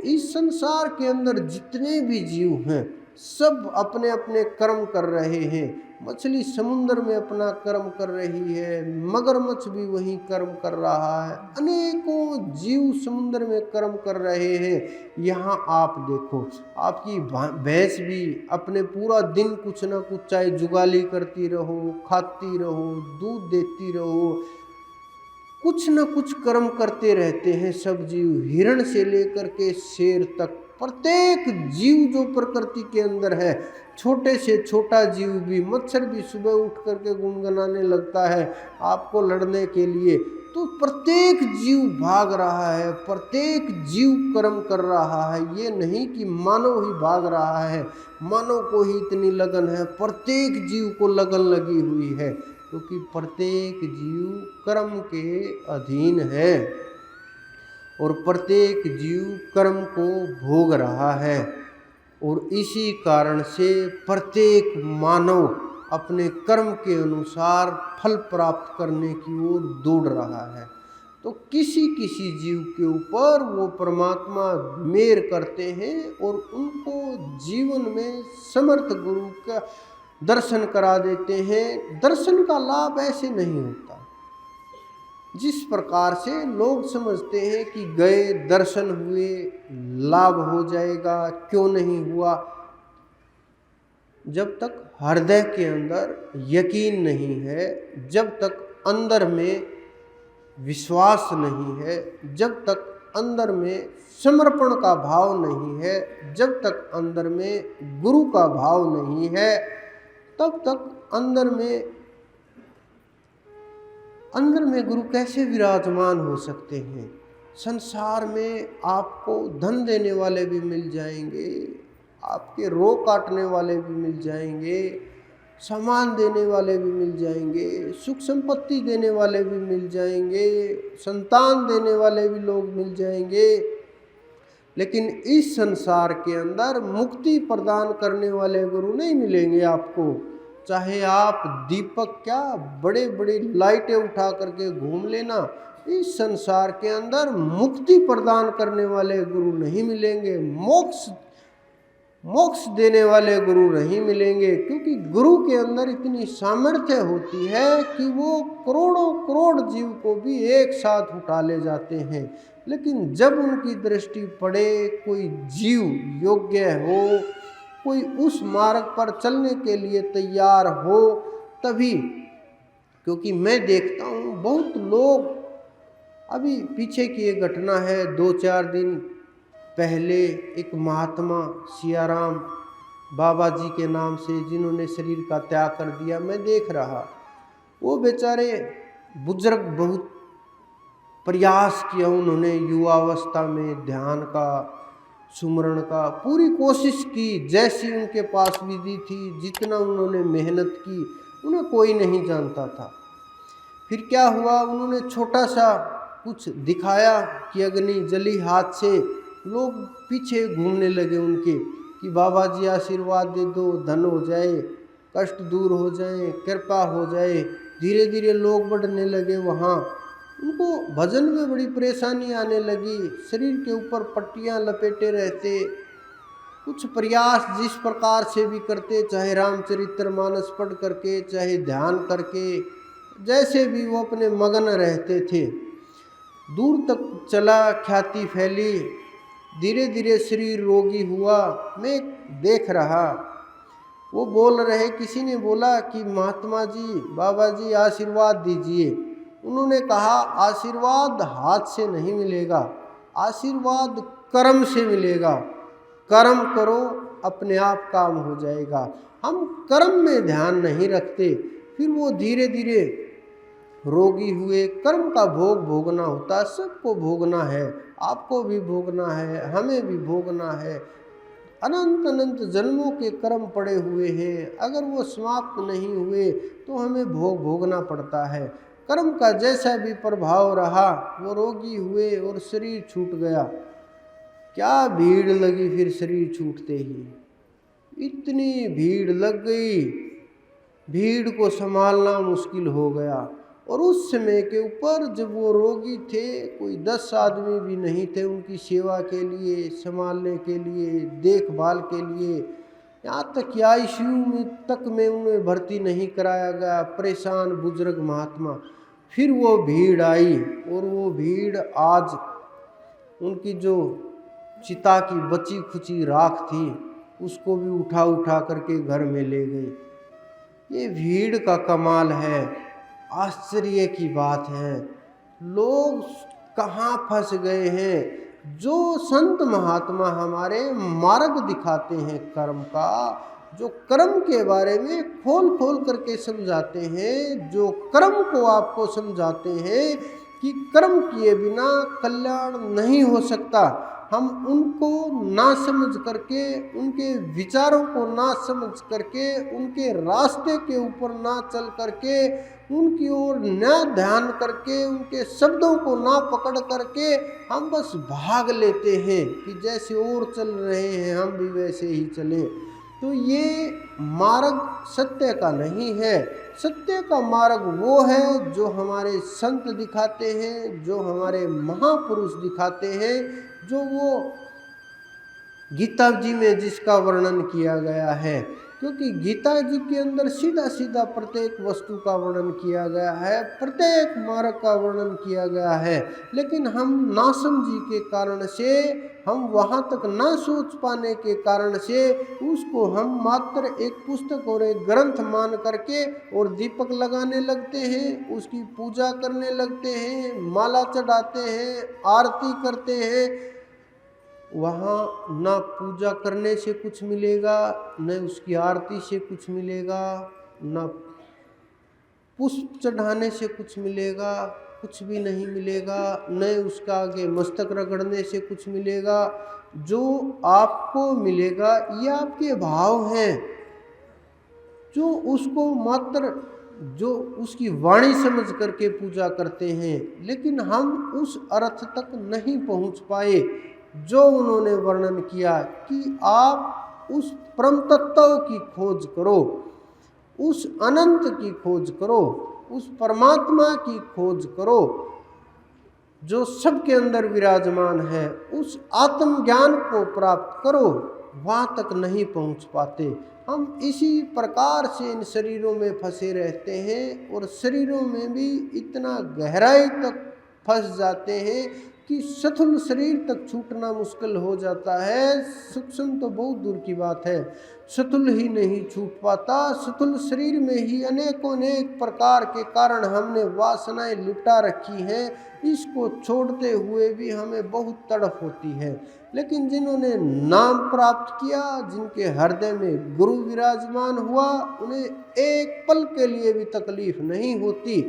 इस संसार के अंदर जितने भी जीव हैं सब अपने अपने कर्म कर रहे हैं। मछली समुद्र में अपना कर्म कर रही है, मगरमच्छ भी वही कर्म कर रहा है, अनेकों जीव समुद्र में कर्म कर रहे हैं। यहाँ आप देखो, आपकी भैंस भी अपने पूरा दिन कुछ ना कुछ, चाहे जुगाली करती रहो, खाती रहो, दूध देती रहो, कुछ न कुछ कर्म करते रहते हैं सब जीव। हिरण से लेकर के शेर तक प्रत्येक जीव जो प्रकृति के अंदर है, छोटे से छोटा जीव भी, मच्छर भी सुबह उठ करके गुनगुनाने लगता है आपको लड़ने के लिए। तो प्रत्येक जीव भाग रहा है, प्रत्येक जीव कर्म कर रहा है। ये नहीं कि मानव ही भाग रहा है, मानव को ही इतनी लगन है, प्रत्येक जीव को लगन लगी हुई है, क्योंकि प्रत्येक जीव कर्म के अधीन है और प्रत्येक जीव कर्म को भोग रहा है। और इसी कारण से प्रत्येक मानव अपने कर्म के अनुसार फल प्राप्त करने की ओर दौड़ रहा है। तो किसी किसी जीव के ऊपर वो परमात्मा मेहर करते हैं और उनको जीवन में समर्थ गुरु का दर्शन करा देते हैं। दर्शन का लाभ ऐसे नहीं होता जिस प्रकार से लोग समझते हैं कि गए, दर्शन हुए, लाभ हो जाएगा। क्यों नहीं हुआ? जब तक हृदय के अंदर यकीन नहीं है, जब तक अंदर में विश्वास नहीं है, जब तक अंदर में समर्पण का भाव नहीं है, जब तक अंदर में गुरु का भाव नहीं है, तब तक अंदर में गुरु कैसे विराजमान हो सकते हैं? संसार में आपको धन देने वाले भी मिल जाएंगे, आपके रोग काटने वाले भी मिल जाएंगे, सामान देने वाले भी मिल जाएंगे, सुख संपत्ति देने वाले भी मिल जाएंगे, संतान देने वाले भी लोग मिल जाएंगे। लेकिन इस संसार के अंदर मुक्ति प्रदान करने वाले गुरु नहीं मिलेंगे आपको। चाहे आप दीपक क्या बड़े बड़े लाइटें उठा करके घूम लेना, इस संसार के अंदर मुक्ति प्रदान करने वाले गुरु नहीं मिलेंगे, मोक्ष देने वाले गुरु नहीं मिलेंगे। क्योंकि गुरु के अंदर इतनी सामर्थ्य होती है कि वो करोड़ों करोड़ जीव को भी एक साथ उठा ले जाते हैं। लेकिन जब उनकी दृष्टि पड़े, कोई जीव योग्य हो, कोई उस मार्ग पर चलने के लिए तैयार हो, तभी। क्योंकि मैं देखता हूँ बहुत लोग, अभी पीछे की एक घटना है, 2-4 दिन पहले एक महात्मा सियाराम बाबा जी के नाम से, जिन्होंने शरीर का त्याग कर दिया, मैं देख रहा, वो बेचारे बुजुर्ग बहुत प्रयास किया उन्होंने, युवावस्था में ध्यान का, सुमरण का पूरी कोशिश की, जैसी उनके पास विधि थी, जितना उन्होंने मेहनत की, उन्हें कोई नहीं जानता था। फिर क्या हुआ, उन्होंने छोटा सा कुछ दिखाया कि अग्नि जली हाथ से, लोग पीछे घूमने लगे उनके कि बाबा जी आशीर्वाद दे दो, धन हो जाए, कष्ट दूर हो जाए, कृपा हो जाए। धीरे धीरे लोग बढ़ने लगे वहाँ, उनको भजन में बड़ी परेशानी आने लगी, शरीर के ऊपर पट्टियाँ लपेटे रहते, कुछ प्रयास जिस प्रकार से भी करते, चाहे रामचरितमानस पढ़ करके, चाहे ध्यान करके, जैसे भी वो अपने मगन रहते थे। दूर तक चला, ख्याति फैली, धीरे धीरे शरीर रोगी हुआ। मैं देख रहा, वो बोल रहे, किसी ने बोला कि महात्मा जी, बाबा जी आशीर्वाद दीजिए। उन्होंने कहा आशीर्वाद हाथ से नहीं मिलेगा, आशीर्वाद कर्म से मिलेगा। कर्म करो, अपने आप काम हो जाएगा। हम कर्म में ध्यान नहीं रखते, फिर वो धीरे धीरे रोगी हुए। कर्म का भोग भोगना होता है, सबको भोगना है, आपको भी भोगना है, हमें भी भोगना है। अनंत अनंत जन्मों के कर्म पड़े हुए हैं, अगर वो समाप्त नहीं हुए तो हमें भोग भोगना पड़ता है। कर्म का जैसा भी प्रभाव रहा, वो रोगी हुए और शरीर छूट गया। क्या भीड़ लगी फिर शरीर छूटते ही, इतनी भीड़ लग गई, भीड़ को संभालना मुश्किल हो गया। और उस समय के ऊपर जब वो रोगी थे, कोई 10 आदमी भी नहीं थे उनकी सेवा के लिए, संभालने के लिए, देखभाल के लिए। यहाँ तक कि आईसीयू में उन्हें भर्ती नहीं कराया गया, परेशान बुजुर्ग महात्मा। फिर वो भीड़ आई और वो भीड़ आज उनकी जो चिता की बची खुची राख थी उसको भी उठा उठा करके घर में ले गई। ये भीड़ का कमाल है, आश्चर्य की बात है। लोग कहाँ फंस गए हैं। जो संत महात्मा हमारे मार्ग दिखाते हैं कर्म का, जो कर्म के बारे में खोल खोल करके समझाते हैं, जो कर्म को आपको समझाते हैं कि कर्म किए बिना कल्याण नहीं हो सकता, हम उनको ना समझ करके, उनके विचारों को ना समझ करके, उनके रास्ते के ऊपर ना चल करके, उनकी ओर न ध्यान करके, उनके शब्दों को ना पकड़ करके हम बस भाग लेते हैं कि जैसे और चल रहे हैं हम भी वैसे ही चलें। तो ये मार्ग सत्य का नहीं है। सत्य का मार्ग वो है जो हमारे संत दिखाते हैं, जो हमारे महापुरुष दिखाते हैं, जो वो गीता जी में जिसका वर्णन किया गया है। क्योंकि गीता जी के अंदर सीधा सीधा प्रत्येक वस्तु का वर्णन किया गया है, प्रत्येक मार्ग का वर्णन किया गया है। लेकिन हम नासमझी के कारण से, हम वहाँ तक ना सोच पाने के कारण से उसको हम मात्र एक पुस्तक और एक ग्रंथ मान करके और दीपक लगाने लगते हैं, उसकी पूजा करने लगते हैं, माला चढ़ाते हैं, आरती करते हैं। वहाँ ना पूजा करने से कुछ मिलेगा, न उसकी आरती से कुछ मिलेगा, न पुष्प चढ़ाने से कुछ मिलेगा, कुछ भी नहीं मिलेगा, न उसका आगे मस्तक रगड़ने से कुछ मिलेगा। जो आपको मिलेगा ये आपके भाव हैं, जो उसको मात्र जो उसकी वाणी समझ करके पूजा करते हैं। लेकिन हम उस अर्थ तक नहीं पहुंच पाए जो उन्होंने वर्णन किया कि आप उस परम तत्व की खोज करो, उस अनंत की खोज करो, उस परमात्मा की खोज करो जो सबके अंदर विराजमान है। उस आत्मज्ञान को प्राप्त करो, वहाँ तक नहीं पहुँच पाते। हम इसी प्रकार से इन शरीरों में फंसे रहते हैं और शरीरों में भी इतना गहराई तक फंस जाते हैं कि स्थूल शरीर तक छूटना मुश्किल हो जाता है। सूक्ष्म तो बहुत दूर की बात है, स्थूल ही नहीं छूट पाता। स्थूल शरीर में ही अनेकों अनेक प्रकार के कारण हमने वासनाएं लिपटा रखी हैं, इसको छोड़ते हुए भी हमें बहुत तड़प होती है। लेकिन जिन्होंने नाम प्राप्त किया, जिनके हृदय में गुरु विराजमान हुआ, उन्हें एक पल के लिए भी तकलीफ नहीं होती।